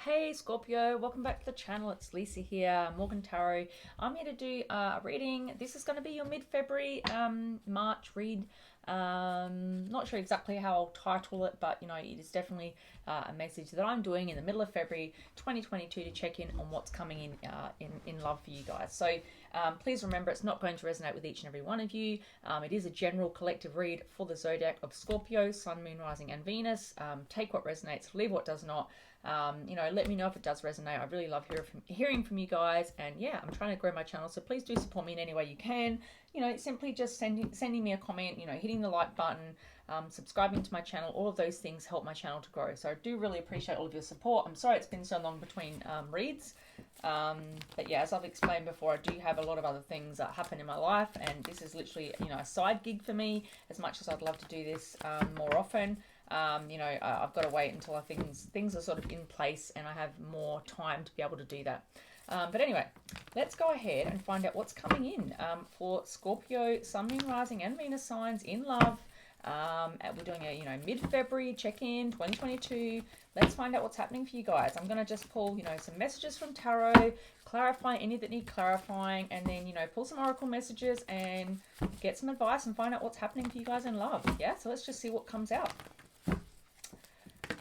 Hey Scorpio, welcome back to the channel. It's Lisa here, Morgan Tarot. I'm here to do a reading. This is going to be your mid-February, March read. Not sure exactly how I'll title it, but you know, it is definitely a message that I'm doing in the middle of February 2022 to check in on what's coming in love for you guys. So please remember, it's not going to resonate with each and every one of you. It is a general collective read for the zodiac of Scorpio, Sun, Moon, Rising, and Venus. Take what resonates, leave what does not. You know, let me know if it does resonate. I really love hearing from you guys, and yeah, I'm trying to grow my channel, so please do support me in any way you can. You know, simply just sending me a comment, you know, hitting the like button, subscribing to my channel. All of those things help my channel to grow, so I do really appreciate all of your support. I'm sorry it's been so long between reads, but yeah, as I've explained before, I do have a lot of other things that happen in my life, and this is literally, you know, a side gig for me. As much as I'd love to do this more often, you know, I've got to wait until things are sort of in place and I have more time to be able to do that. But anyway, let's go ahead and find out what's coming in for Scorpio, Sun, Moon, Rising, and Venus signs in love. We're doing a, you know, mid-February check-in 2022. Let's find out what's happening for you guys. I'm going to just pull, you know, some messages from tarot, clarify any that need clarifying, and then, you know, pull some oracle messages and get some advice and find out what's happening for you guys in love. Yeah, so let's just see what comes out.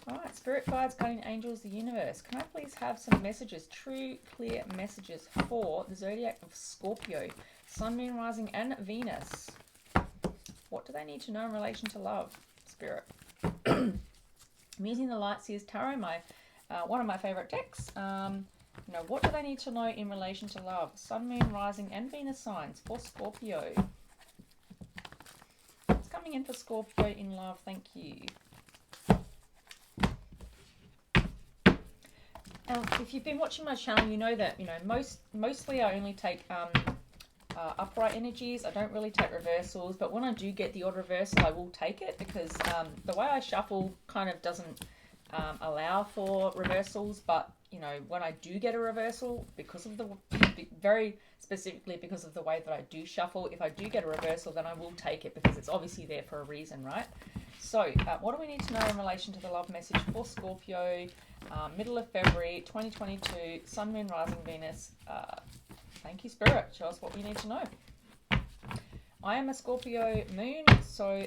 All right, spirit guides, guardian angels, the universe. Can I please have some messages, true, clear messages for the zodiac of Scorpio, Sun, Moon, Rising, and Venus? What do they need to know in relation to love, Spirit? I'm using the Light Seers Tarot, one of my favorite decks. You know, what do they need to know in relation to love? Sun, Moon, Rising, and Venus signs for Scorpio. What's coming in for Scorpio in love? Thank you. If you've been watching my channel, you know that, you know, mostly I only take upright energies. I don't really take reversals, but when I do get the odd reversal, I will take it, because the way I shuffle kind of doesn't allow for reversals. But you know, when I do get a reversal, because of very specifically because of the way that I do shuffle, if I do get a reversal, then I will take it, because it's obviously there for a reason, right? So what do we need to know in relation to the love message for Scorpio, middle of February 2022, Sun, Moon, Rising, Venus? Thank you, Spirit. Show us what we need to know. I am a Scorpio moon, so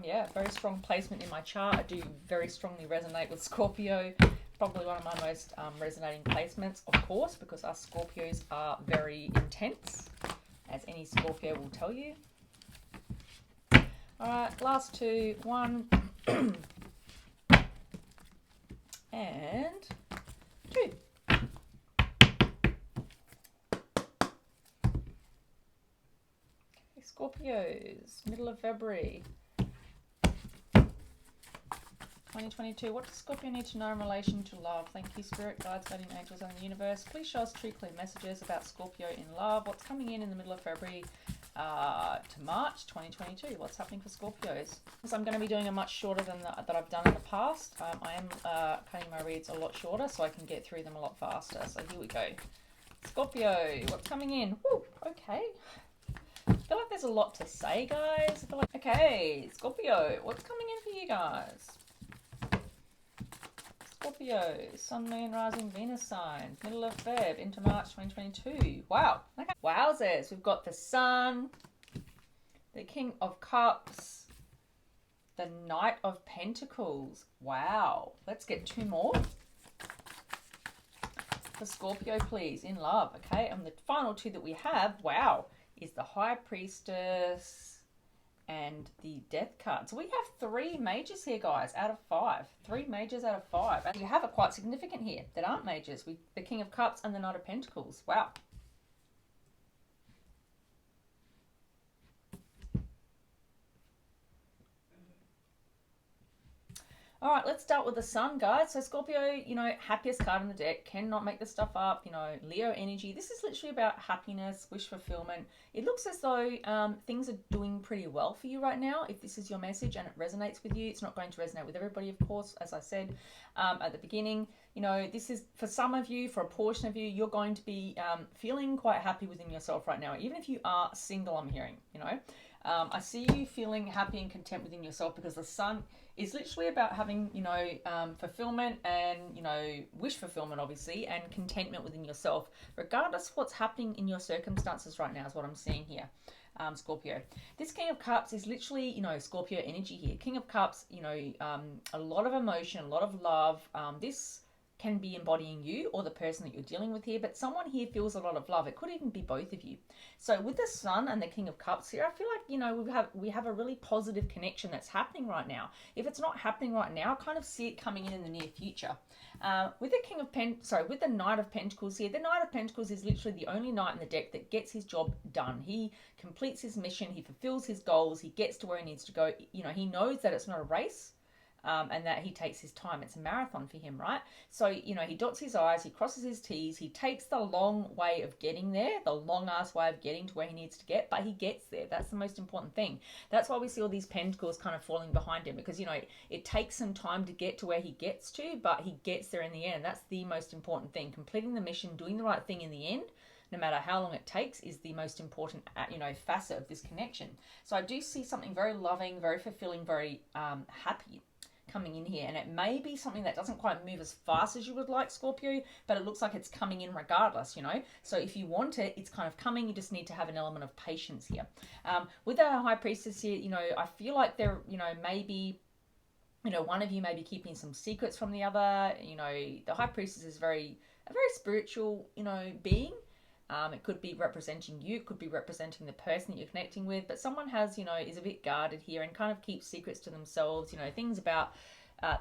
yeah, very strong placement in my chart. I do very strongly resonate with Scorpio. Probably one of my most resonating placements, of course, because us Scorpios are very intense, as any Scorpio will tell you. All right, last two, 1 and 2. Scorpios, middle of February 2022. What does Scorpio need to know in relation to love? Thank you, Spirit, guides, guardian angels, and the universe. Please show us true, clear messages about Scorpio in love. What's coming in the middle of February to March 2022? What's happening for Scorpios? So I'm going to be doing a much shorter than that I've done in the past. I am cutting my reads a lot shorter so I can get through them a lot faster. So here we go. Scorpio, what's coming in? Woo, okay. I feel like there's a lot to say, guys. I feel like, okay, Scorpio, what's coming in for you guys? Scorpio, Sun, Moon, Rising, Venus signs, middle of Feb into March 2022. Wow. Okay. Wowzers. We've got the Sun, the King of Cups, the Knight of Pentacles. Wow. Let's get 2 more. For Scorpio, please, in love. Okay, and the final 2 that we have, wow, is the High Priestess and the Death card. So we have 3 majors here, guys, out of 5. 3 majors out of 5. And we have it quite significant here that aren't majors. The King of Cups and the Knight of Pentacles. Wow. All right, let's start with the Sun, guys. So Scorpio, you know, happiest card in the deck, cannot make this stuff up, you know, Leo energy. This is literally about happiness, wish fulfillment. It looks as though things are doing pretty well for you right now. If this is your message and it resonates with you, it's not going to resonate with everybody, of course, as I said at the beginning. You know, this is, for some of you, for a portion of you, you're going to be feeling quite happy within yourself right now, even if you are single, I'm hearing, you know. I see you feeling happy and content within yourself, because the sun is literally about having, you know, fulfillment and, you know, wish fulfillment, obviously, and contentment within yourself, regardless of what's happening in your circumstances right now, is what I'm seeing here. Scorpio. This King of Cups is literally, you know, Scorpio energy here. King of Cups, you know, a lot of emotion, a lot of love. This can be embodying you or the person that you're dealing with here, but someone here feels a lot of love. It could even be both of you. So with the Sun and the King of Cups here, I feel like, you know, we have a really positive connection that's happening right now. If it's not happening right now, I kind of see it coming in the near future. With the Knight of Pentacles here, the Knight of Pentacles is literally the only knight in the deck that gets his job done. He completes his mission, he fulfills his goals, he gets to where he needs to go. You know, he knows that it's not a race. And that he takes his time. It's a marathon for him, right? So, you know, he dots his I's, he crosses his T's, he takes the long way of getting there, the long-ass way of getting to where he needs to get, but he gets there. That's the most important thing. That's why we see all these pentacles kind of falling behind him, because, you know, it takes some time to get to where he gets to, but he gets there in the end. That's the most important thing. Completing the mission, doing the right thing in the end, no matter how long it takes, is the most important, you know, facet of this connection. So I do see something very loving, very fulfilling, very happy coming in here, and it may be something that doesn't quite move as fast as you would like, Scorpio, but it looks like it's coming in regardless, you know. So if you want it, it's kind of coming. You just need to have an element of patience here. With the High Priestess here, you know, I feel like there, you know, maybe, you know, one of you may be keeping some secrets from the other. You know, the High Priestess is a very spiritual, you know, being. It could be representing you, it could be representing the person that you're connecting with, but someone has, you know, is a bit guarded here and kind of keeps secrets to themselves, you know, things about,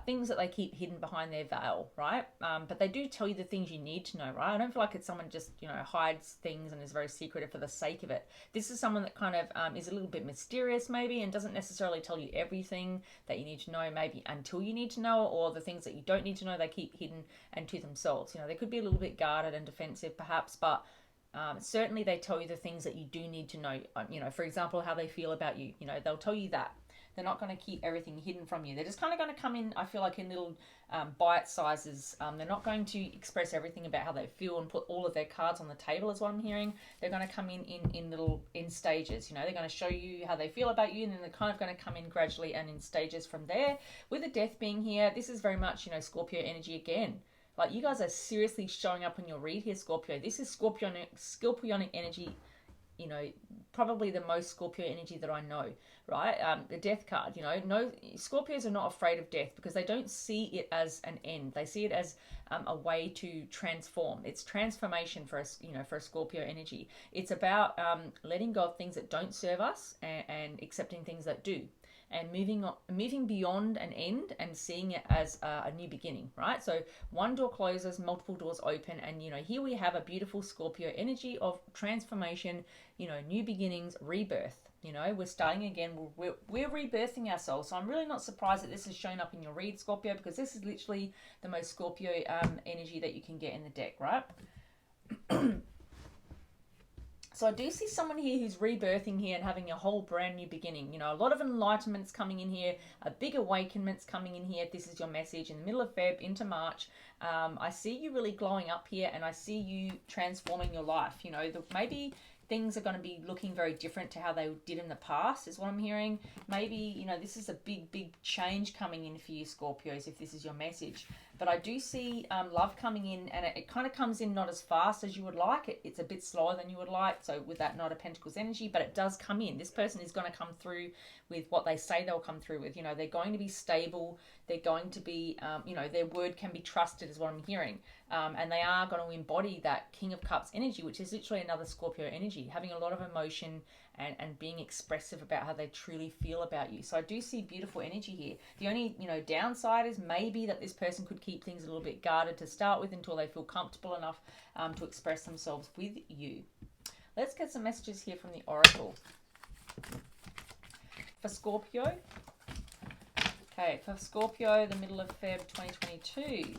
things that they keep hidden behind their veil, right? But they do tell you the things you need to know, right? I don't feel like it's someone just, you know, hides things and is very secretive for the sake of it. This is someone that kind of is a little bit mysterious maybe, and doesn't necessarily tell you everything that you need to know maybe until you need to know, or the things that you don't need to know they keep hidden and to themselves. You know, they could be a little bit guarded and defensive perhaps, but certainly they tell you the things that you do need to know. You know, for example, how they feel about you. You know, they'll tell you that. They're not going to keep everything hidden from you. They're just kind of going to come in, I feel like, in little bite sizes. They're not going to express everything about how they feel and put all of their cards on the table, is what I'm hearing. They're going to come in stages. You know, they're going to show you how they feel about you, and then they're kind of going to come in gradually and in stages from there. With the Death being here, this is very much, you know, Scorpio energy again. Like, you guys are seriously showing up on your read here, Scorpio. This is Scorpionic energy, you know, probably the most Scorpio energy that I know, right? The Death card, you know, no, Scorpios are not afraid of death because they don't see it as an end. They see it as a way to transform. It's transformation for us, you know, for a Scorpio energy. It's about letting go of things that don't serve us and accepting things that do. And moving beyond an end and seeing it as a new beginning, right? So one door closes, multiple doors open, and, you know, here we have a beautiful Scorpio energy of transformation, you know, new beginnings, rebirth. You know, we're starting again, we're rebirthing ourselves. So I'm really not surprised that this is showing up in your read, Scorpio, because this is literally the most Scorpio energy that you can get in the deck, right? So I do see someone here who's rebirthing here and having a whole brand new beginning. You know, a lot of enlightenment's coming in here, a big awakenement's coming in here. If this is your message in the middle of Feb into March, I see you really glowing up here, and I see you transforming your life. You know, maybe things are going to be looking very different to how they did in the past, is what I'm hearing. Maybe, you know, this is a big change coming in for you, Scorpios, if this is your message. But I do see love coming in, and it kind of comes in not as fast as you would like. It's a bit slower than you would like, so with that Knight of Pentacles energy, but it does come in. This person is going to come through with what they say they'll come through with. You know, they're going to be stable. They're going to be, you know, their word can be trusted, is what I'm hearing. And they are going to embody that King of Cups energy, which is literally another Scorpio energy, having a lot of emotion and being expressive about how they truly feel about you. So I do see beautiful energy here. The only, you know, downside is maybe that this person could keep things a little bit guarded to start with until they feel comfortable enough to express themselves with you. Let's get some messages here from the Oracle. For Scorpio. Okay, for Scorpio, the middle of Feb 2022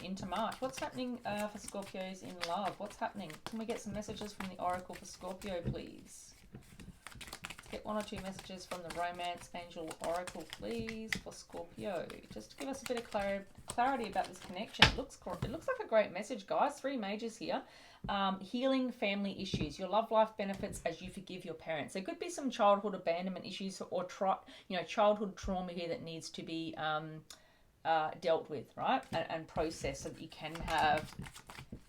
into March. What's happening for Scorpios in love? What's happening? Can we get some messages from the Oracle for Scorpio, please? get one or two messages from the Romance Angel Oracle, please, for Scorpio. Just to give us a bit of clarity about this connection. It looks like a great message, guys. 3 majors here. Healing family issues. Your love life benefits as you forgive your parents. There could be some childhood abandonment issues or childhood trauma here that needs to be dealt with, right? And processed so that you can have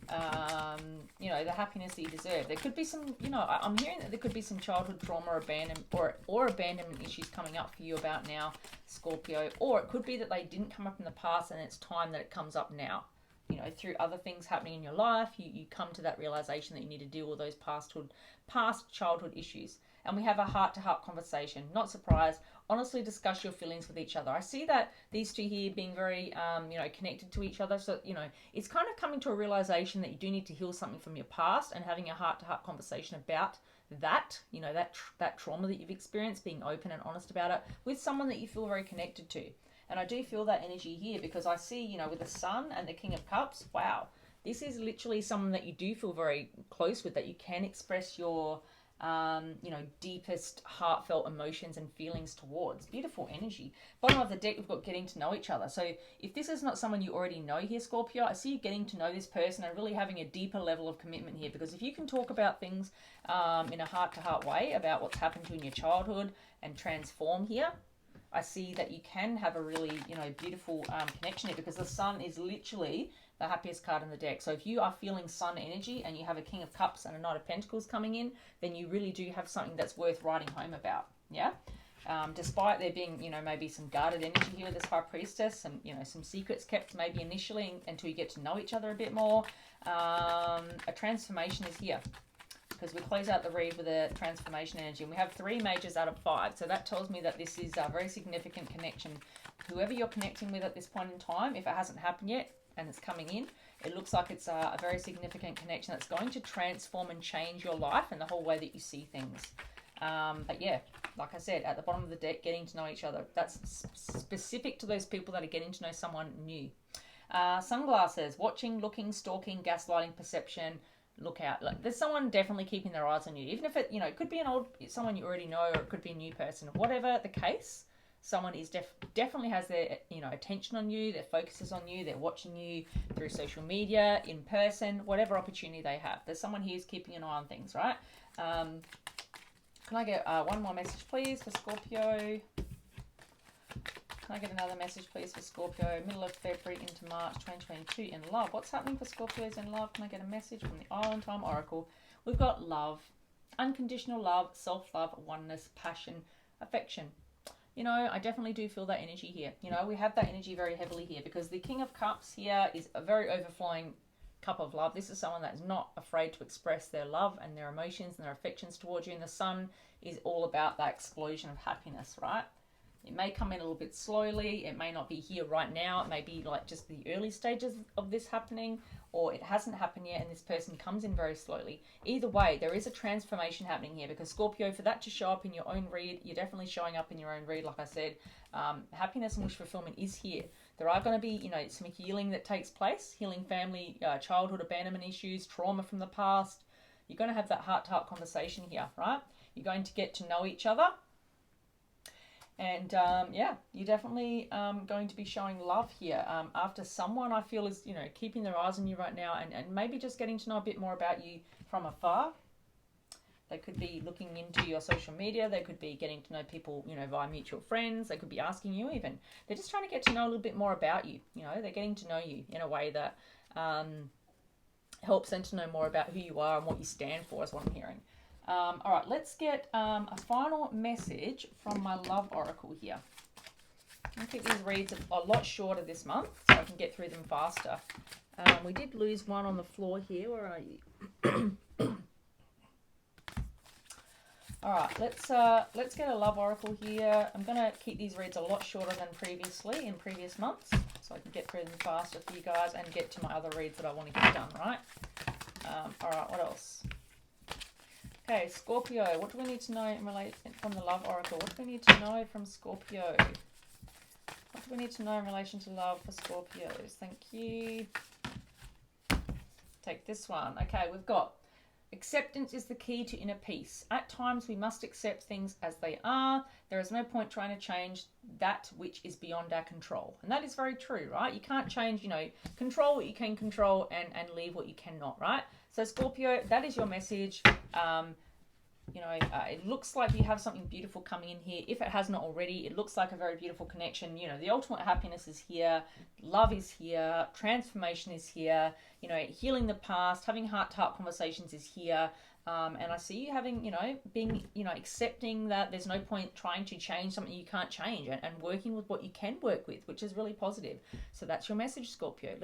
the happiness that you deserve. There could be some, I'm hearing that there could be some childhood trauma or abandonment issues coming up for you about now, Scorpio. Or it could be that they didn't come up in the past and it's time that it comes up now. Through other things happening in your life, you come to that realization that you need to deal with those past childhood issues. And we have a heart-to-heart conversation. Not surprised. Honestly discuss your feelings with each other. I see that these two here being very, connected to each other. So, it's kind of coming to a realization that you do need to heal something from your past and having a heart-to-heart conversation about that, that trauma that you've experienced, being open and honest about it with someone that you feel very connected to. And I do feel that energy here because I see, with the Sun and the King of Cups, wow, this is literally someone that you do feel very close with, that you can express your, deepest heartfelt emotions and feelings towards. Beautiful energy. Bottom of the deck, we've got getting to know each other. So if this is not someone you already know here, Scorpio, I see you getting to know this person and really having a deeper level of commitment here. Because if you can talk about things in a heart-to-heart way about what's happened to you in your childhood and transform here, I see that you can have a really, beautiful connection here because the Sun is literally the happiest card in the deck. So if you are feeling Sun energy and you have a King of Cups and a Knight of Pentacles coming in, then you really do have something that's worth writing home about. Yeah. Despite there being, maybe some guarded energy here with this High Priestess, some secrets kept maybe initially until you get to know each other a bit more. A transformation is here. Because we close out the read with a transformation energy. And we have 3 majors out of 5. So that tells me that this is a very significant connection. Whoever you're connecting with at this point in time, if it hasn't happened yet and it's coming in, it looks like it's a very significant connection that's going to transform and change your life and the whole way that you see things. But yeah, like I said, at the bottom of the deck, getting to know each other. That's specific to those people that are getting to know someone new. Sunglasses, watching, looking, stalking, gaslighting, perception. Look out. Like, there's someone definitely keeping their eyes on you. Even if it, it could be someone you already know, or it could be a new person. Whatever the case, someone is definitely has their, attention on you. Their focus is on you. They're watching you through social media, in person, whatever opportunity they have. There's someone here who's keeping an eye on things, right? Can I get one more message, please, for Scorpio? Can I get another message, please, for Scorpio? Middle of February into March 2022 in love. What's happening for Scorpios in love? Can I get a message from the Island Time Oracle? We've got love, unconditional love, self-love, oneness, passion, affection. I definitely do feel that energy here. We have that energy very heavily here because the King of Cups here is a very overflowing cup of love. This is someone that's not afraid to express their love and their emotions and their affections towards you. And the Sun is all about that explosion of happiness, right? It may come in a little bit slowly. It may not be here right now. It may be like just the early stages of this happening, or it hasn't happened yet and this person comes in very slowly. Either way, there is a transformation happening here because Scorpio, for that to show up in your own read, you're definitely showing up in your own read. Like I said, happiness and wish fulfillment is here. There are going to be, some healing that takes place, healing family, childhood abandonment issues, trauma from the past. You're going to have that heart-to-heart conversation here, right? You're going to get to know each other. And you're definitely going to be showing love here after someone I feel is, keeping their eyes on you right now and maybe just getting to know a bit more about you from afar. They could be looking into your social media. They could be getting to know people, via mutual friends. They could be asking you even. They're just trying to get to know a little bit more about you. They're getting to know you in a way that helps them to know more about who you are and what you stand for is what I'm hearing. All right, let's get a final message from my love oracle here. I'll keep these reads a lot shorter this month so I can get through them faster. We did lose one on the floor here. Where are you? All right, let's get a love oracle here. I'm going to keep these reads a lot shorter than previously in previous months so I can get through them faster for you guys and get to my other reads that I want to get done, right? All right, what else? Okay, Scorpio, what do we need to know from the love oracle? What do we need to know from Scorpio? What do we need to know in relation to love for Scorpios? Thank you. Take this one. Okay, we've got Acceptance is the key to inner peace. At times, we must accept things as they are. There is no point trying to change that which is beyond our control. And that is very true, right? You can't change, control what you can control and leave what you cannot, right? So Scorpio, that is your message. It looks like you have something beautiful coming in here. If it has not already, it looks like a very beautiful connection. The ultimate happiness is here. Love is here. Transformation is here. Healing the past, having heart-to-heart conversations is here. And I see you having, accepting that there's no point trying to change something you can't change and working with what you can work with, which is really positive. So that's your message, Scorpio.